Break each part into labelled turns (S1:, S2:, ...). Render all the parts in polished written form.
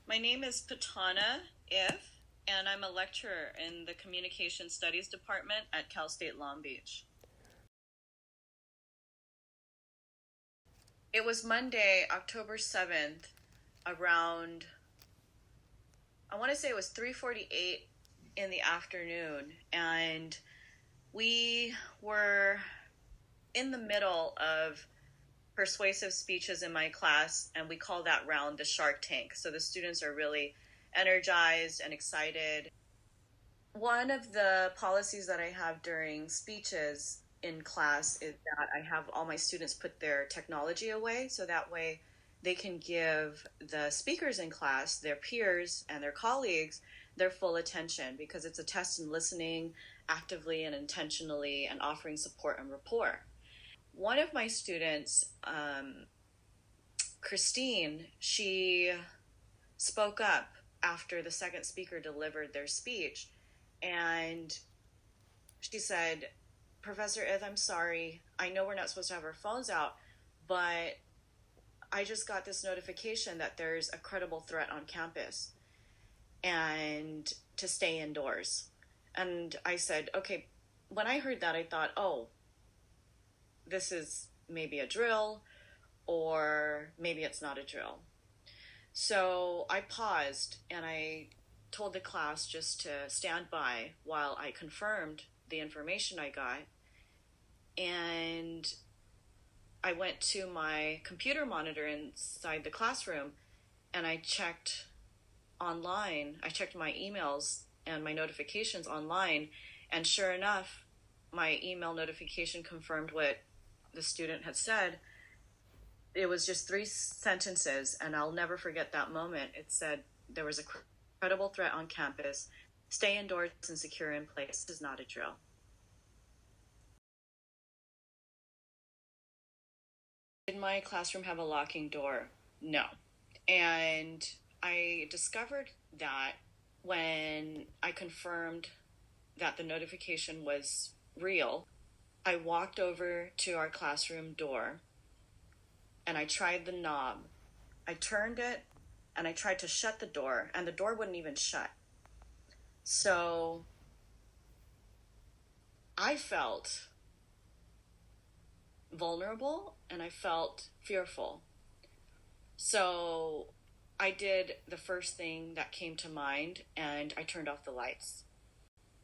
S1: My name is Phatana, and I'm a lecturer in the Communication Studies Department at Cal State Long Beach. It was Monday, October 7th, around, I want to say it was 3:48 in the afternoon, and we were in the middle of persuasive speeches in my class, and we call that round the Shark Tank. So the students are really energized and excited. One of the policies that I have during speeches in class is that I have all my students put their technology away, so that way they can give the speakers in class, their peers and their colleagues, their full attention, because it's a test in listening actively and intentionally and offering support and rapport. One of my students, Christine, she spoke up after the second speaker delivered their speech, and she said, "Professor Ith, I'm sorry. I know we're not supposed to have our phones out, but I just got this notification that there's a credible threat on campus and to stay indoors." And I said, okay, when I heard that, I thought, oh, this is maybe a drill, or maybe it's not a drill. So I paused and I told the class just to stand by while I confirmed the information I got. And I went to my computer monitor inside the classroom and I checked online. I checked my emails and my notifications online, and sure enough, my email notification confirmed what the student had said. It was just 3 sentences, and I'll never forget that moment. It said, "There was a credible threat on campus. Stay indoors and secure in place. This is not a drill." Did my classroom have a locking door? No. And I discovered that when I confirmed that the notification was real, I walked over to our classroom door and I tried the knob. I turned it and I tried to shut the door, and the door wouldn't even shut. So I felt vulnerable and I felt fearful. So I did the first thing that came to mind, and I turned off the lights.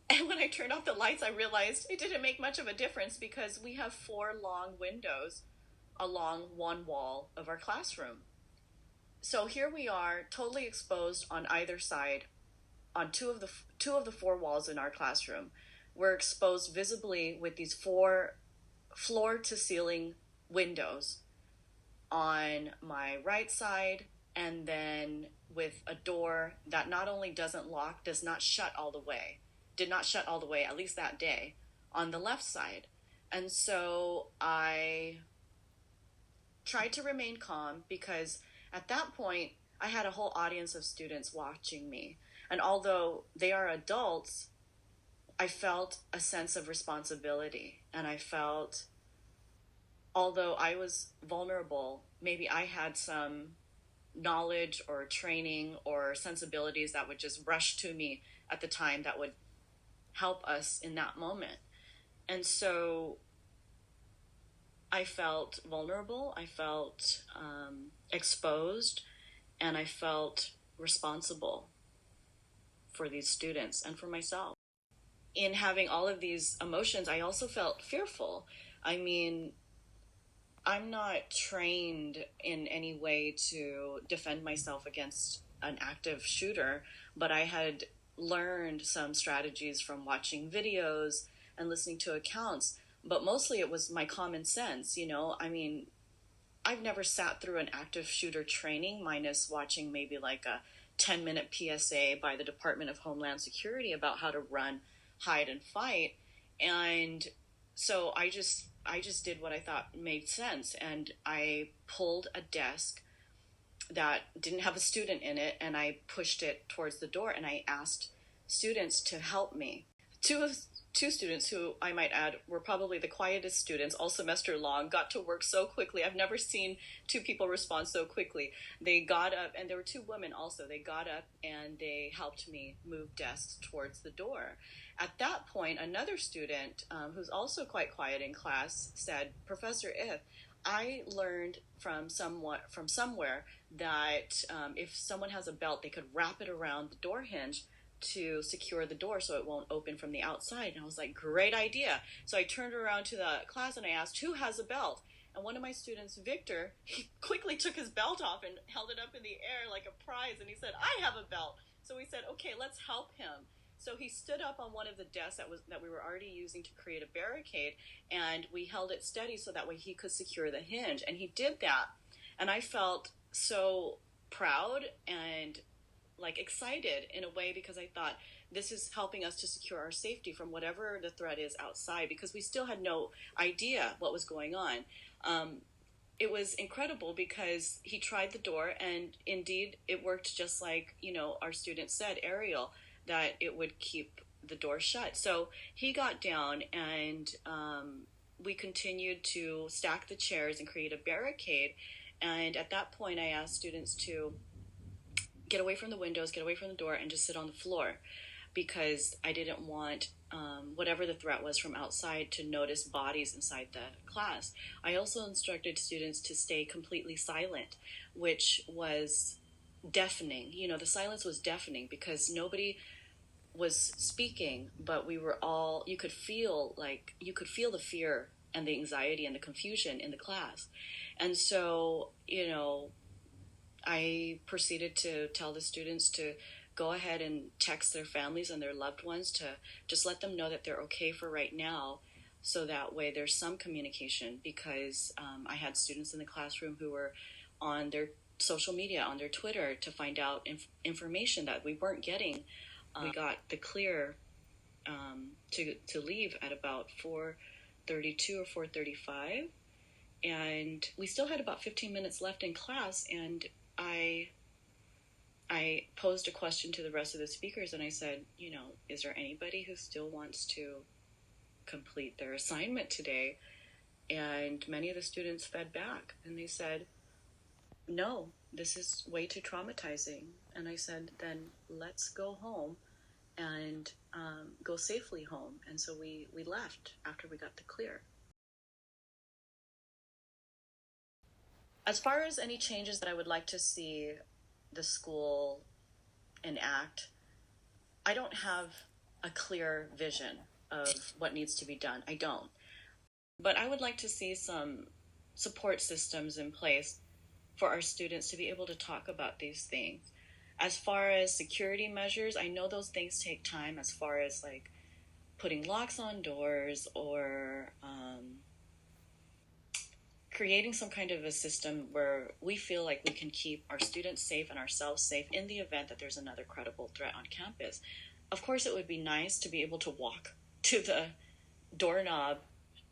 S1: And when I turned off the lights, I realized it didn't make much of a difference because we have 4 long windows along one wall of our classroom. So here we are, totally exposed on either side on two of the 4 walls in our classroom. We're exposed visibly with these 4 floor to ceiling windows on my right side, and then with a door that not only doesn't lock, did not shut all the way, at least that day, on the left side. And so I tried to remain calm, because at that point I had a whole audience of students watching me. And although they are adults, I felt a sense of responsibility, and I felt, although I was vulnerable, maybe I had some knowledge or training or sensibilities that would just rush to me at the time that would help us in that moment. And so I felt vulnerable, I felt exposed, and I felt responsible for these students and for myself. In having all of these emotions, I also felt fearful. I mean, I'm not trained in any way to defend myself against an active shooter, but I had learned some strategies from watching videos and listening to accounts, but mostly it was my common sense, I mean, I've never sat through an active shooter training, minus watching maybe like a 10-minute PSA by the Department of Homeland Security about how to run, hide, and fight. And so I just did what I thought made sense, and I pulled a desk that didn't have a student in it, and I pushed it towards the door, and I asked students to help me. Two two students who, I might add, were probably the quietest students all semester long, got to work so quickly. I've never seen two people respond so quickly. They got up, and there were two women also. They got up and they helped me move desks towards the door. At that point, another student, who's also quite quiet in class, said, "Professor If, I learned from somewhere that if someone has a belt, they could wrap it around the door hinge to secure the door so it won't open from the outside." And I was like, great idea. So I turned around to the class and I asked, who has a belt? And one of my students, Victor, he quickly took his belt off and held it up in the air like a prize. And he said, "I have a belt." So we said, okay, let's help him. So he stood up on one of the desks that we were already using to create a barricade, and we held it steady so that way he could secure the hinge. And he did that. And I felt so proud and like excited in a way, because I thought this is helping us to secure our safety from whatever the threat is outside, because we still had no idea what was going on. It was incredible because he tried the door, and indeed it worked just like, our student said, Ariel, that it would keep the door shut. So he got down, and we continued to stack the chairs and create a barricade. And at that point, I asked students to get away from the windows, get away from the door, and just sit on the floor, because I didn't want whatever the threat was from outside to notice bodies inside the class. I also instructed students to stay completely silent, which was deafening. The silence was deafening because nobody was speaking, but we were all, you could feel the fear and the anxiety and the confusion in the class. And so, I proceeded to tell the students to go ahead and text their families and their loved ones to just let them know that they're okay for right now, so that way there's some communication, because I had students in the classroom who were on their social media, on their Twitter, to find out information that we weren't getting. We got the clear to leave at about 4:32 or 4:35, and we still had about 15 minutes left in class, and I posed a question to the rest of the speakers, and I said, is there anybody who still wants to complete their assignment today? And many of the students fed back, and they said, no, this is way too traumatizing. And I said, then let's go home and go safely home. And so we left after we got the clear. As far as any changes that I would like to see the school enact, I don't have a clear vision of what needs to be done. I don't. But I would like to see some support systems in place for our students to be able to talk about these things. As far as security measures, I know those things take time, as far as like putting locks on doors or creating some kind of a system where we feel like we can keep our students safe and ourselves safe in the event that there's another credible threat on campus. Of course, it would be nice to be able to walk to the doorknob,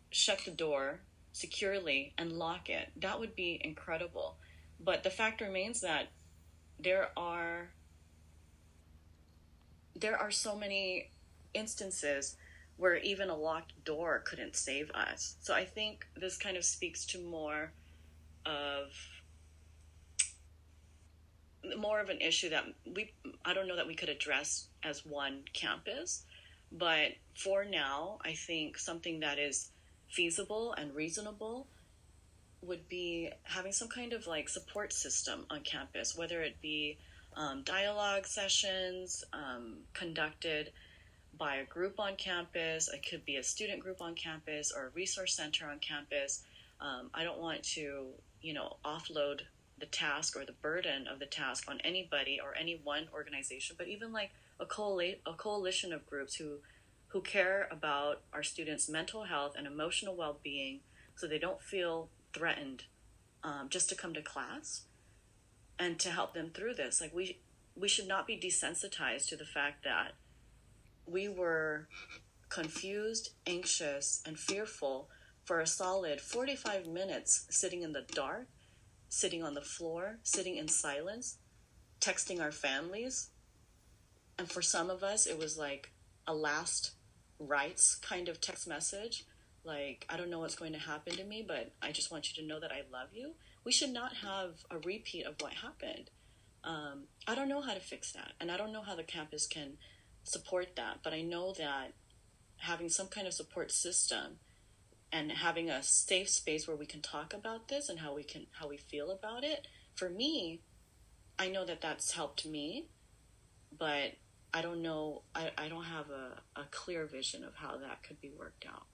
S1: shut the door securely, and lock it. That would be incredible. But the fact remains that there are so many instances where even a locked door couldn't save us. So I think this kind of speaks to more of an issue that I don't know that we could address as one campus, but for now, I think something that is feasible and reasonable would be having some kind of like support system on campus, whether it be dialogue sessions conducted by a group on campus. It could be a student group on campus or a resource center on campus. I don't want to, offload the task or the burden of the task on anybody or any one organization, but even like a coalition of groups who care about our students' mental health and emotional well-being, so they don't feel threatened just to come to class, and to help them through this. Like we should not be desensitized to the fact that we were confused, anxious, and fearful for a solid 45 minutes, sitting in the dark, sitting on the floor, sitting in silence, texting our families. And for some of us, it was like a last rights kind of text message, like, I don't know what's going to happen to me, but I just want you to know that I love you. We should not have a repeat of what happened. I don't know how to fix that, and I don't know how the campus can support that, but I know that having some kind of support system and having a safe space where we can talk about this and how we feel about it, for me, I know that that's helped me, but I don't know, I don't have a clear vision of how that could be worked out.